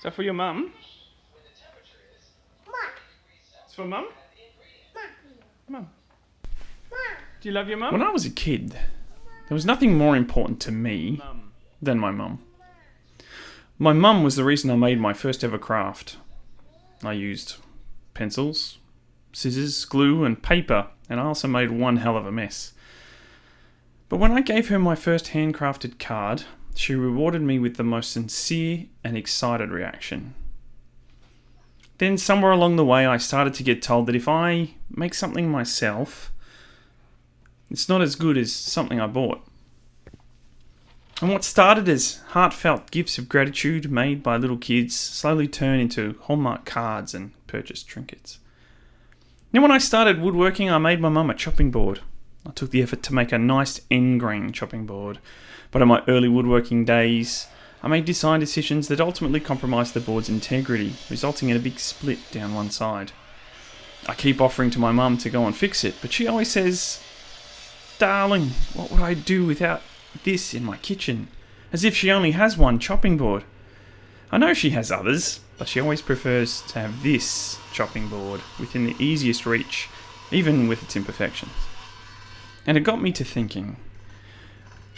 that for your mum? It's for mum? Mum. Do you love your mum? When I was a kid, there was nothing more important to me than my mum. My mum was the reason I made my first ever craft. I used pencils, scissors, glue and paper, and I also made one hell of a mess. But when I gave her my first handcrafted card, she rewarded me with the most sincere and excited reaction. Then somewhere along the way I started to get told that if I make something myself, it's not as good as something I bought. And what started as heartfelt gifts of gratitude made by little kids slowly turned into Hallmark cards and purchased trinkets. Then when I started woodworking, I made my mum a chopping board. I took the effort to make a nice end grain chopping board. But in my early woodworking days, I made design decisions that ultimately compromised the board's integrity, resulting in a big split down one side. I keep offering to my mum to go and fix it, but she always says, "Darling, what would I do without this in my kitchen?" As if she only has one chopping board. I know she has others, but she always prefers to have this chopping board within the easiest reach, even with its imperfections. And it got me to thinking,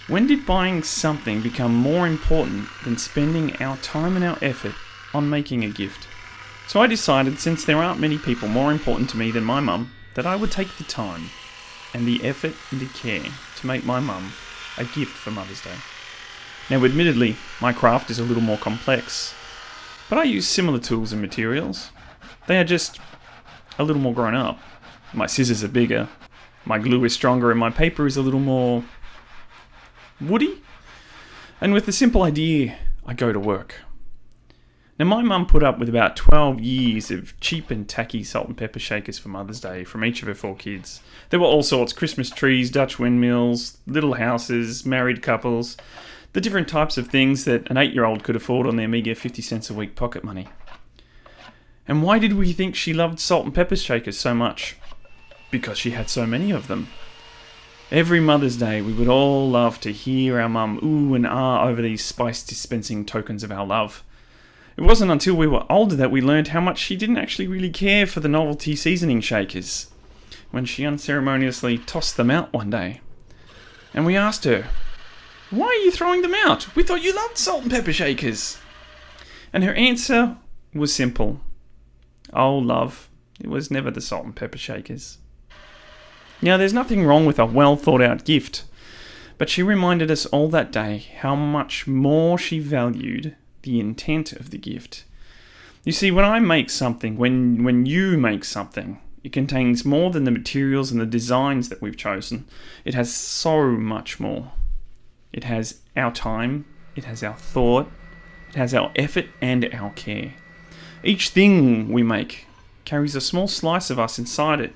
when did buying something become more important than spending our time and our effort on making a gift? So I decided, since there aren't many people more important to me than my mum, that I would take the time and the effort and the care to make my mum a gift for Mother's Day. Now, admittedly, my craft is a little more complex, but I use similar tools and materials. They are just a little more grown up. My scissors are bigger, my glue is stronger, and my paper is a little more woody. And with the simple idea, I go to work. Now, my mum put up with about 12 years of cheap and tacky salt and pepper shakers for Mother's Day from each of her 4 kids. There were all sorts: Christmas trees, Dutch windmills, little houses, married couples, the different types of things that an 8-year-old could afford on their meagre 50 cents a week pocket money. And why did we think she loved salt and pepper shakers so much? Because she had so many of them. Every Mother's Day, we would all love to hear our mum ooh and ah over these spice-dispensing tokens of our love. It wasn't until we were older that we learned how much she didn't actually really care for the novelty seasoning shakers, when she unceremoniously tossed them out one day. And we asked her, "Why are you throwing them out? We thought you loved salt and pepper shakers." And her answer was simple. "Oh, love, it was never the salt and pepper shakers." Now, there's nothing wrong with a well-thought-out gift, but she reminded us all that day how much more she valued the intent of the gift. You see, when I make something, when you make something, it contains more than the materials and the designs that we've chosen. It has so much more. It has our time, it has our thought, it has our effort and our care. Each thing we make carries a small slice of us inside it.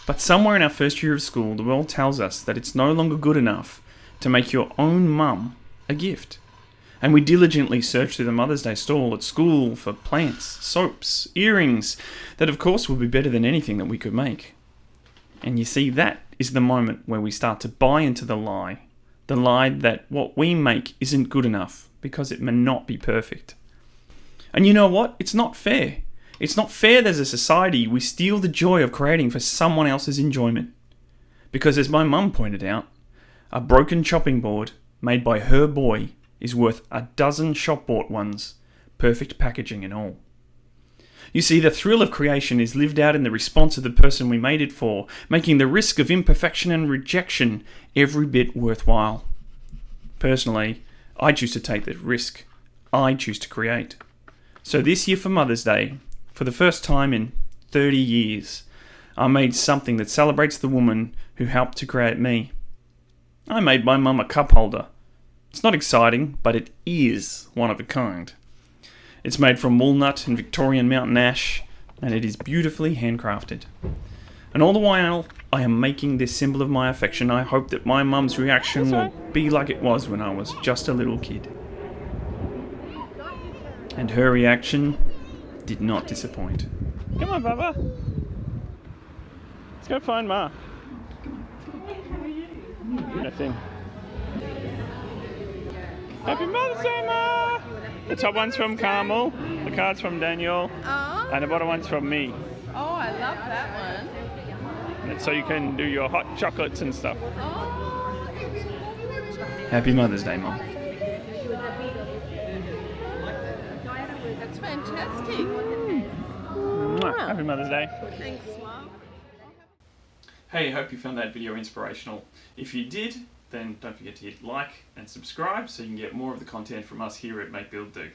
But somewhere in our first year of school, the world tells us that it's no longer good enough to make your own mum a gift. And we diligently search through the Mother's Day stall at school for plants, soaps, earrings, that of course would be better than anything that we could make. And you see, that is the moment where we start to buy into the lie that what we make isn't good enough because it may not be perfect. And you know what? It's not fair. It's not fair that as a society we steal the joy of creating for someone else's enjoyment. Because as my mum pointed out, a broken chopping board made by her boy is worth a dozen shop-bought ones, perfect packaging and all. You see, the thrill of creation is lived out in the response of the person we made it for, making the risk of imperfection and rejection every bit worthwhile. Personally, I choose to take the risk. I choose to create. So this year for Mother's Day, for the first time in 30 years, I made something that celebrates the woman who helped to create me. I made my mum a cup holder. It's not exciting, but it is one of a kind. It's made from walnut and Victorian mountain ash, and it is beautifully handcrafted. And all the while I am making this symbol of my affection, I hope that my mum's reaction will be like it was when I was just a little kid. And her reaction did not disappoint. Come on, Bubba. Let's go find Ma. Nothing. Happy Mother's Day, Ma! The top one's from Carmel, the card's from Daniel, Oh. and the bottom one's from me. Oh, I love that one. So you can do your hot chocolates and stuff. Oh. Happy Mother's Day, Mum. That's fantastic. Happy Mother's Day. Thanks, Mum. Hey, I hope you found that video inspirational. If you did, then don't forget to hit like and subscribe so you can get more of the content from us here at Make, Build, Do.